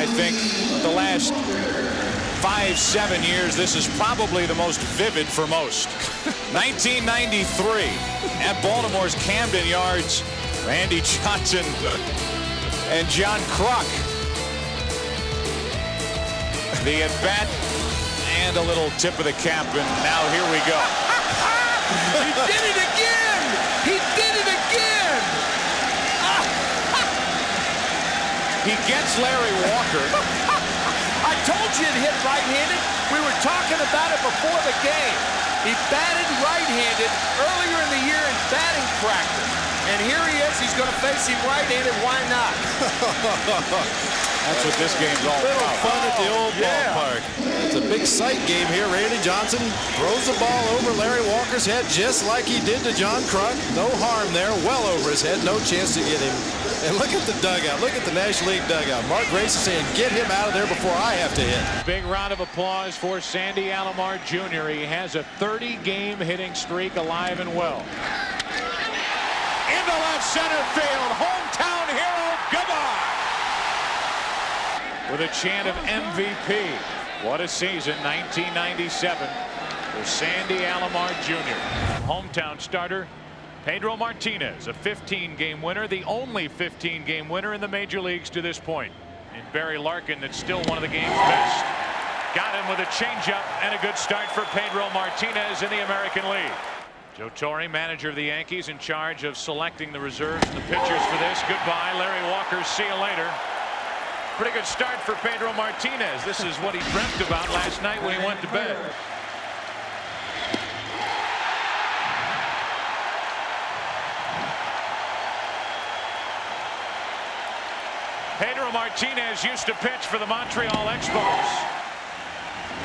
I think the last 5-7 years, this is probably the most vivid for most. 1993 at Baltimore's Camden Yards, Randy Johnson and John Kruk. The at-bat and a little tip of the cap, and now here we go. He did it again! He did it again! He gets Larry Walker. I told you it hit right-handed. We were talking about it before the game. He batted right-handed earlier in the year in batting practice. And here he is. He's going to face him right-handed. Why not? That's what this game's all Little about. fun at the old ballpark. It's a big sight game here. Randy Johnson throws the ball over Larry Walker's head just like he did to John Kruk. No harm there. Well over his head. No chance to get him. And look at the dugout. Look at the National League dugout. Mark Grace is saying, get him out of there before I have to hit. Big round of applause for Sandy Alomar Jr. He has a 30-game hitting streak alive and well. Into left center field. Hometown hero, goodbye. With a chant of MVP. What a season, 1997 for Sandy Alomar Jr. Hometown starter Pedro Martínez, a 15-game winner, the only 15-game winner in the major leagues to this point. And Barry Larkin, that's still one of the game's best. Got him with a changeup and a good start for Pedro Martínez in the American League. Joe Torre, manager of the Yankees, in charge of selecting the reserves and the pitchers for this. Goodbye, Larry Walker. See you later. Pretty good start for Pedro Martínez. This is what he dreamt about last night when he went to bed. Pedro Martínez used to pitch for the Montreal Expos.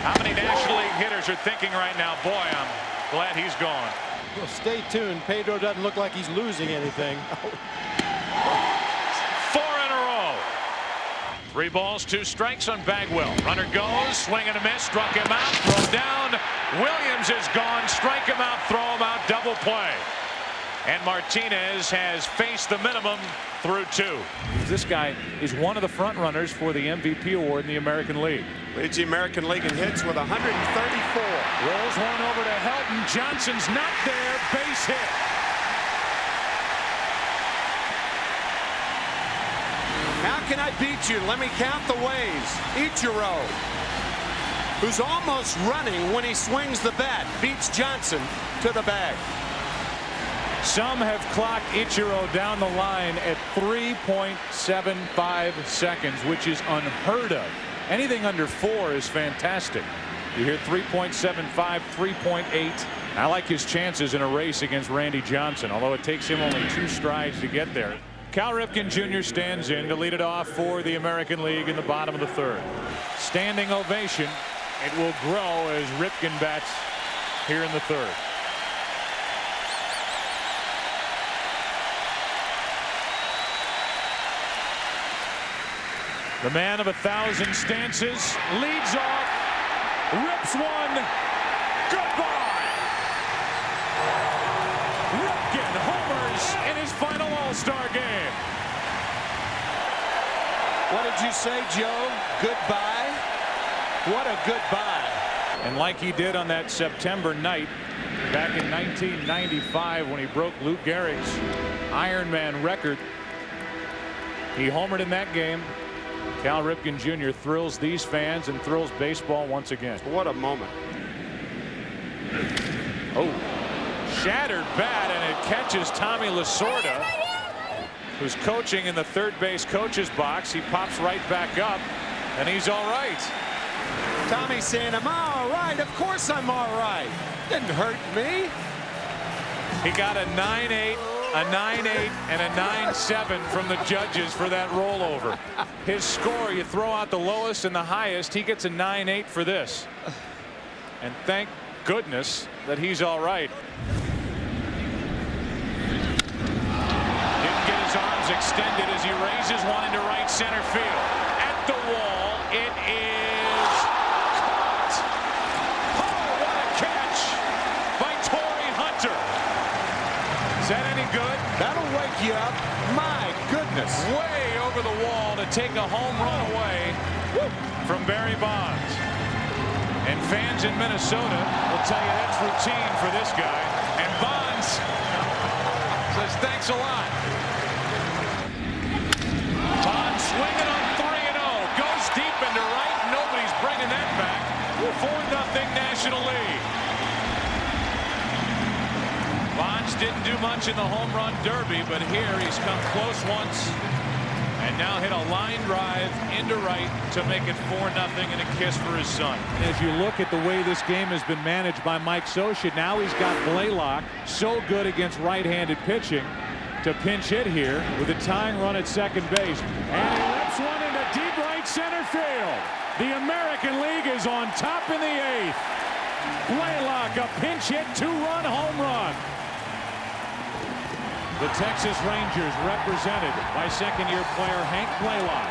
How many National League hitters are thinking right now, boy, I'm glad he's gone. Well, stay tuned. Pedro doesn't look like he's losing anything. 4 in a row. 3 balls, 2 strikes on Bagwell. Runner goes, swing and a miss, struck him out, throw down. Williams is gone, strike him out, throw him out, double play. And Martínez has faced the minimum through 2. This guy is one of the front runners for the MVP award in the American League. Leads the American League in hits with 134. Rolls one over to Helton. Johnson's not there. Base hit. How can I beat you? Let me count the ways. Ichiro, who's almost running when he swings the bat, beats Johnson to the bag. Some have clocked Ichiro down the line at 3.75 seconds, which is unheard of. Anything under 4 is fantastic. You hear 3.75, 3.8. I like his chances in a race against Randy Johnson, although it takes him only 2 strides to get there. Cal Ripken Jr. stands in to lead it off for the American League in the bottom of the 3rd. Standing ovation. It will grow as Ripken bats here in the 3rd. The man of 1,000 stances leads off, rips one, goodbye. Ripken homers in his final All-Star game. What did you say, Joe? Goodbye? What a goodbye. And like he did on that September night back in 1995 when he broke Lou Gehrig's Ironman record, he homered in that game. Cal Ripken Jr. thrills these fans and thrills baseball once again. What a moment. Oh, shattered bat, and it catches Tommy Lasorda, who's coaching in the third base coach's box. He pops right back up, and he's all right. Tommy saying, I'm all right. Of course I'm all right. Didn't hurt me. He got a 9-8. A 9-8 and a 9-7 from the judges for that rollover. His score, you throw out the lowest and the highest, he gets a 9-8 for this. And thank goodness that he's all right. Didn't get his arms extended as he raises one into right center field. At the wall, it is caught. Oh, what a catch by Torrey Hunter. Is that any good? That'll wake you up. My goodness. Way over the wall to take a home run away. from Barry Bonds. And fans in Minnesota will tell you that's routine for this guy. And Bonds says thanks a lot. Bonds swinging on 3-0. Goes deep into right. Nobody's bringing that back. 4-0 National League. Bonds didn't do much in the home run derby, but here he's come close once. And now hit a line drive into right to make it 4-0 and a kiss for his son. As you look at the way this game has been managed by Mike Scioscia, now he's got Blaylock so good against right-handed pitching to pinch hit here with a tying run at second base. And he rips one into deep right center field. The American League is on top in the 8th. Blaylock, a pinch hit, 2-run home run. The Texas Rangers represented by second-year player Hank Blaylock,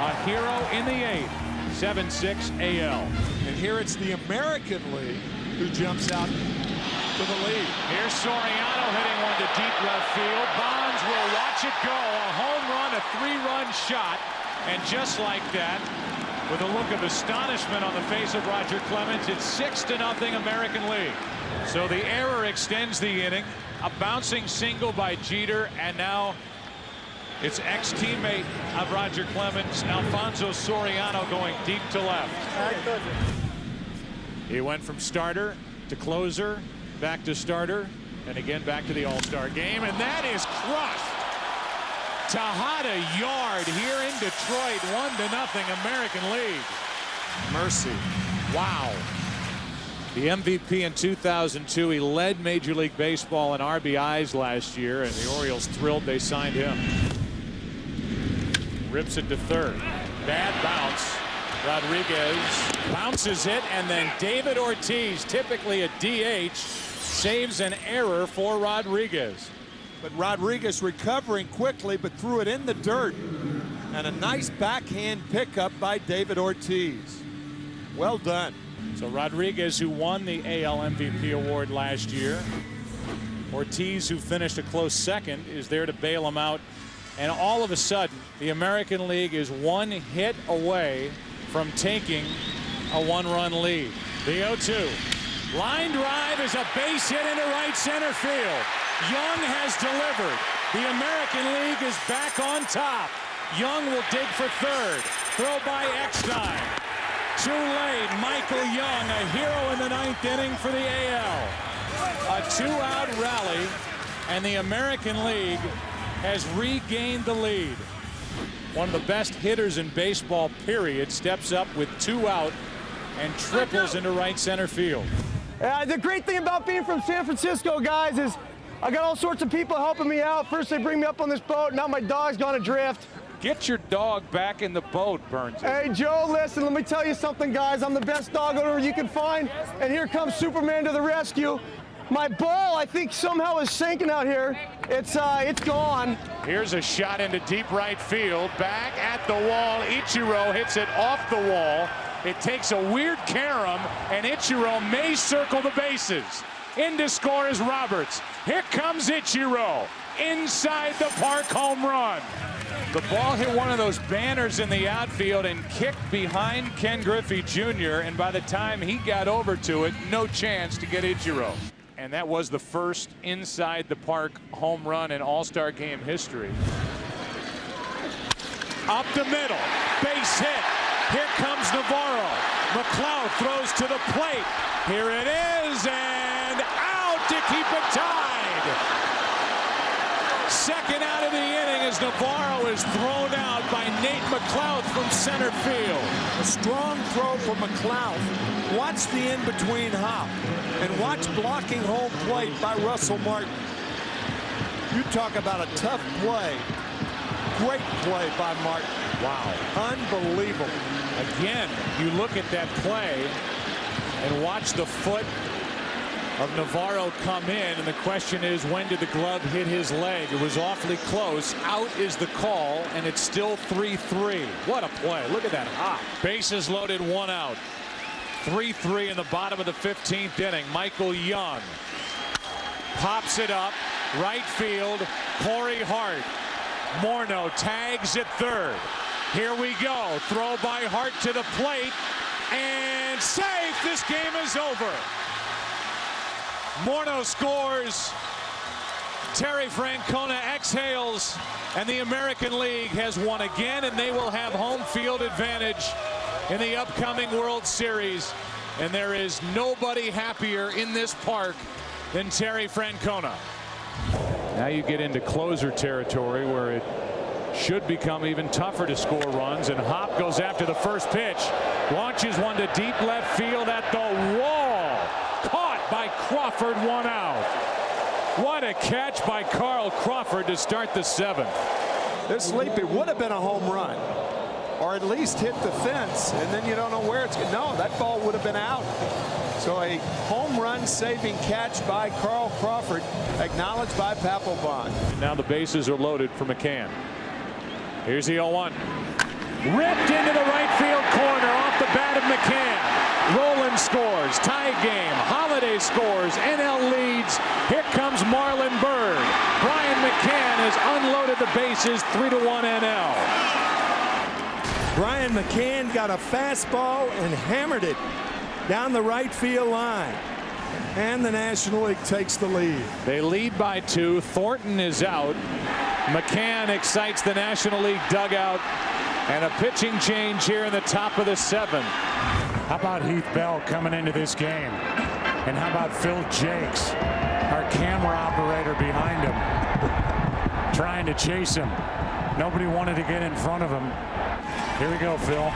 a hero in the 8th, 7-6 AL. And here it's the American League who jumps out to the lead. Here's Soriano hitting one to deep left field. Bonds will watch it go. A home run, a 3-run shot. And just like that, with a look of astonishment on the face of Roger Clemens, it's 6-0 American League. So the error extends the inning. A bouncing single by Jeter, and now it's ex-teammate of Roger Clemens, Alfonso Soriano, going deep to left. He went from starter to closer, back to starter, and again back to the All-Star game, and that is crushed. Tejada yard here in Detroit, 1-0 American League. Mercy. Wow. The MVP in 2002, he led Major League Baseball in RBIs last year, and the Orioles thrilled they signed him. Rips it to third. Bad bounce. Rodriguez bounces it, and then David Ortiz, typically a DH, saves an error for Rodriguez. But Rodriguez recovering quickly, but threw it in the dirt. And a nice backhand pickup by David Ortiz. Well done. So Rodriguez, who won the AL MVP award last year, Ortiz, who finished a close second, is there to bail him out. And all of a sudden, the American League is one hit away from taking a 1-run lead. The 0-2. Line drive is a base hit into right center field. Young has delivered. The American League is back on top. Young will dig for third. Throw by Eckstein. Too late. Michael Young, a hero in the 9th inning for the AL. A 2-out rally, and the American League has regained the lead. One of the best hitters in baseball, period, steps up with 2 out and triples into right center field. The great thing about being from San Francisco, guys, is I got all sorts of people helping me out. First they bring me up on this boat, now my dog's gone adrift. Get your dog back in the boat, Burns. Hey, Joe, listen, let me tell you something, guys. I'm the best dog owner you can find, and here comes Superman to the rescue. My ball, I think, somehow is sinking out here. It's gone. Here's a shot into deep right field. Back at the wall. Ichiro hits it off the wall. It takes a weird carom, and Ichiro may circle the bases. In to score is Roberts. Here comes Ichiro. Inside the park home run. The ball hit one of those banners in the outfield and kicked behind Ken Griffey Jr. And by the time he got over to it, no chance to get Ichiro. And that was the first inside the park home run in All-Star Game history. Up the middle, base hit. Here comes Navarro. McLeod throws to the plate. Here it is, and out to keep it tied. Second out of the inning as Navarro is thrown out by Nate McLeod from center field. A strong throw from McLeod. Watch the in-between hop. And watch blocking home plate by Russell Martin. You talk about a tough play. Great play by Martin. Wow. Unbelievable. Again, you look at that play and watch the foot of Navarro come in, and the question is, when did the glove hit his leg? It was awfully close. Out is the call, and it's still 3-3. What a play. Look at that hop. Bases loaded, 1 out. 3-3 in the bottom of the 15th inning. Michael Young pops it up. Right field, Corey Hart. Morneau tags at third. Here we go. Throw by Hart to the plate. And safe. This game is over. Morneau scores. Terry Francona exhales. And the American League has won again, and they will have home field advantage in the upcoming World Series. And there is nobody happier in this park than Terry Francona. Now you get into closer territory where it should become even tougher to score runs. And Hop goes after the first pitch. Launches one to deep left field at the wall. Caught by Crawford, 1 out. What a catch by Carl Crawford to start the 7th. This leap, it would have been a home run, or at least hit the fence, and then you don't know where it's going. No, that ball would have been out. So a home run saving catch by Carl Crawford, acknowledged by Papelbon. Now the bases are loaded for McCann. Here's the 0-1. Ripped into the right field corner off the bat of McCann. Roland scores. Tie game. Holiday scores. NL leads. Here comes Marlon Byrd. Brian McCann has unloaded the bases. 3-1 NL. Brian McCann got a fastball and hammered it down the right field line. And the National League takes the lead. They lead by 2. Thornton is out. McCann excites the National League dugout. And a pitching change here in the top of the 7th. How about Heath Bell coming into this game? And how about Phil Jakes, our camera operator behind him, trying to chase him. Nobody wanted to get in front of him. Here we go, Phil.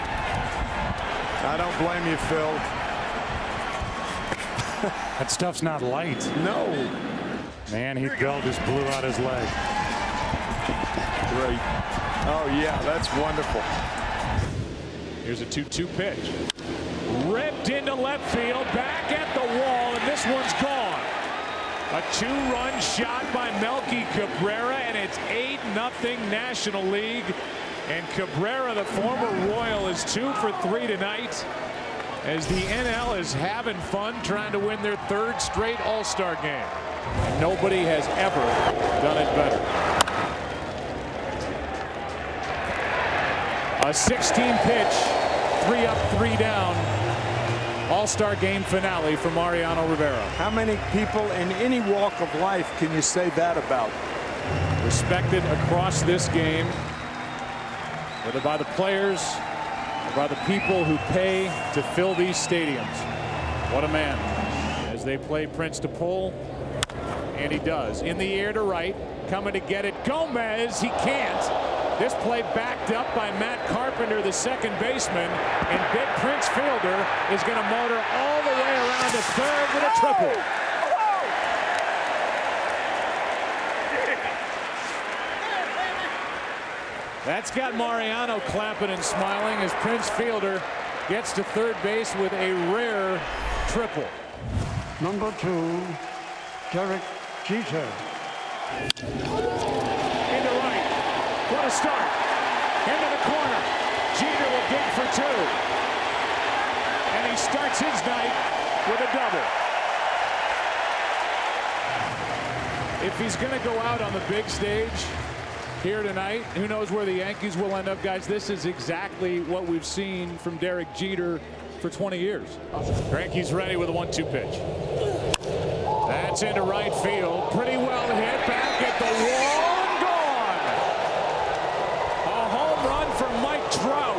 I don't blame you, Phil. That stuff's not light. No. Man, Heath Bell just blew out his leg. Great. Oh, yeah, that's wonderful. Here's a 2-2 pitch. Ripped into left field, back at the wall, and this one's gone. A 2-run shot by Melky Cabrera, and it's 8-0 National League. And Cabrera, the former Royal, is 2 for 3 tonight, as the NL is having fun trying to win their 3rd straight All-Star game. And nobody has ever done it better. A 16 pitch, 3 up, 3 down. All-Star game finale for Mariano Rivera. How many people in any walk of life can you say that about? Respected across this game, whether by the players or by the people who pay to fill these stadiums. What a man. As they play Prince to pull, and he does. In the air to right, coming to get it. Gomez, he can't. This play backed up by Matt Carpenter, the second baseman, and big Prince fielder is going to motor all the way around to third with a triple. That's got Mariano clapping and smiling as Prince fielder gets to third base with a rare triple. Number 2, Derek Jeter. What a start. Into the corner. Jeter will dig for 2. And he starts his night with a double. If he's going to go out on the big stage here tonight, who knows where the Yankees will end up, guys. This is exactly what we've seen from Derek Jeter for 20 years. Greinke's ready with a 1-2 pitch. That's into right field. Pretty well hit. Back at the wall. Trout.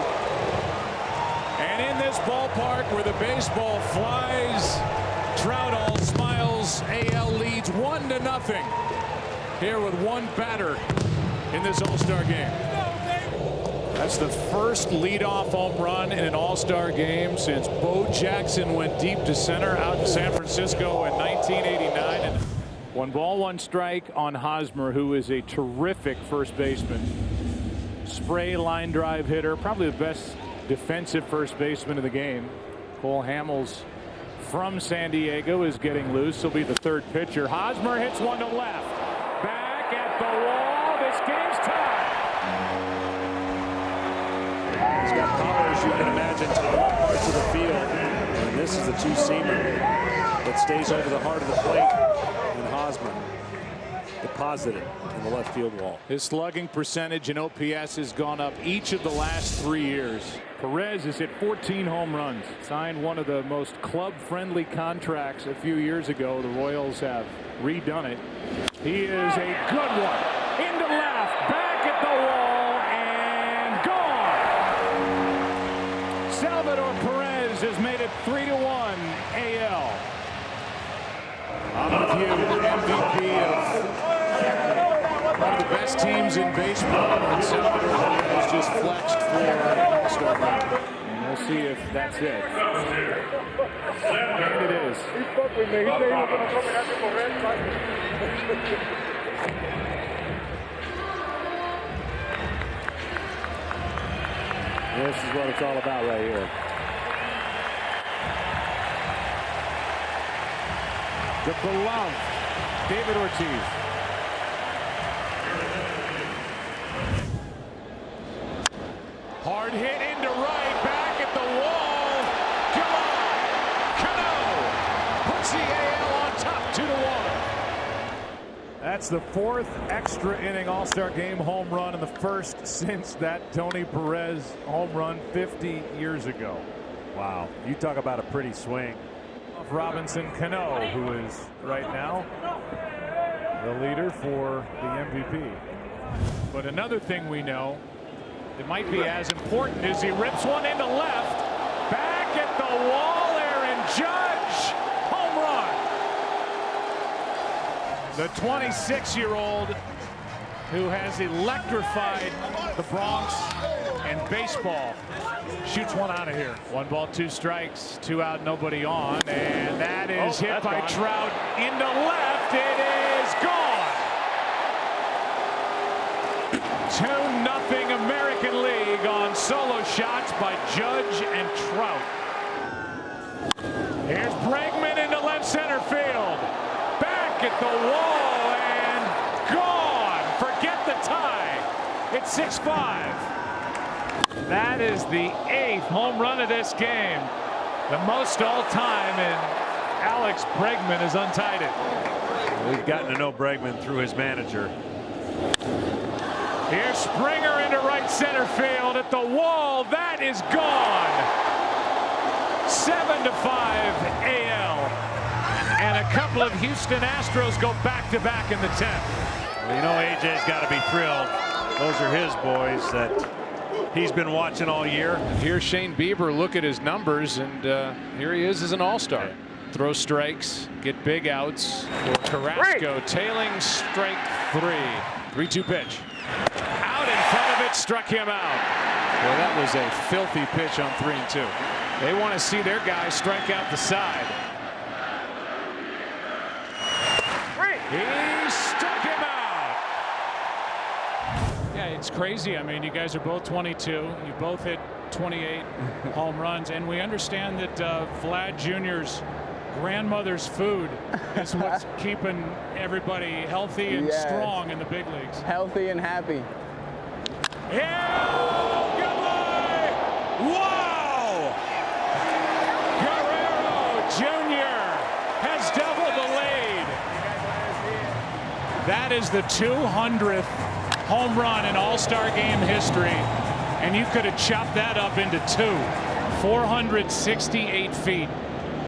And in this ballpark where the baseball flies, Trout all smiles. AL leads 1-0 here with 1 batter in this All-Star game. That's the first leadoff home run in an All-Star game since Bo Jackson went deep to center out in San Francisco in 1989. And 1 ball, 1 strike on Hosmer, who is a terrific first baseman. Spray line drive hitter, probably the best defensive first baseman of the game. Cole Hamels from San Diego is getting loose. He'll be the 3rd pitcher. Hosmer hits one to left. Back at the wall. This game's tied. He's got power, as you can imagine, to all parts of the field. And this is the 2-seamer that stays over the heart of the plate in Hosmer. The deposited in the left field wall. His slugging percentage and OPS has gone up each of the last 3 years. Perez has hit 14 home runs. Signed one of the most club-friendly contracts a few years ago. The Royals have redone it. He is a good one. Into left, back at the wall, and gone. Salvador Perez has made it 3-1 AL. On the view, MVP of one of the best teams in baseball, and Salvador Perez just flexed for an All-Star game. And we'll see if that's it. And it is. This is what it's all about right here. The beloved David Ortiz. Hard hit into right, back at the wall. Cano puts the AL on top, 2-1. That's the 4th extra inning All-Star Game home run and the first since that Tony Perez home run 50 years ago. Wow, you talk about a pretty swing. Robinson Cano, who is right now the leader for the MVP. But another thing we know that might be as important is he rips one into left, back at the wall, Aaron Judge, home run. The 26-year-old who has electrified the Bronx and baseball shoots one out of here. 1 ball, 2 strikes, 2 out, nobody on, and that is hit by Trout into left. It is gone. 2-0 American League on solo shots by Judge and Trout. Here's Bregman into left center field. Back at the wall and gone. Forget the tie. It's 6-5. That is the 8th home run of this game. The most all-time, and Alex Bregman has untied it. We've gotten to know Bregman through his manager. Here's Springer into right center field at the wall. That is gone. 7-5 AL. And a couple of Houston Astros go back-to-back in the 10th. Well, you know, AJ's got to be thrilled. Those are his boys that he's been watching all year. Here's Shane Bieber look at his numbers, and here he is as an all-star. Throw strikes, get big outs for Carrasco, tailing strike 3. 3-2 pitch. Out in front of it, struck him out. Well, that was a filthy pitch on 3-2. They want to see their guy strike out the side. He struck him out. Yeah, it's crazy. I mean, you guys are both 22. You both hit 28 home runs, and we understand that Vlad Jr.'s grandmother's food is what's keeping everybody healthy and strong in the big leagues. Healthy and happy. Yeah! Goodbye! Wow! Guerrero Jr. has doubled the lead. That is the 200th home run in All-Star Game history, and you could have chopped that up into 2. 468 feet.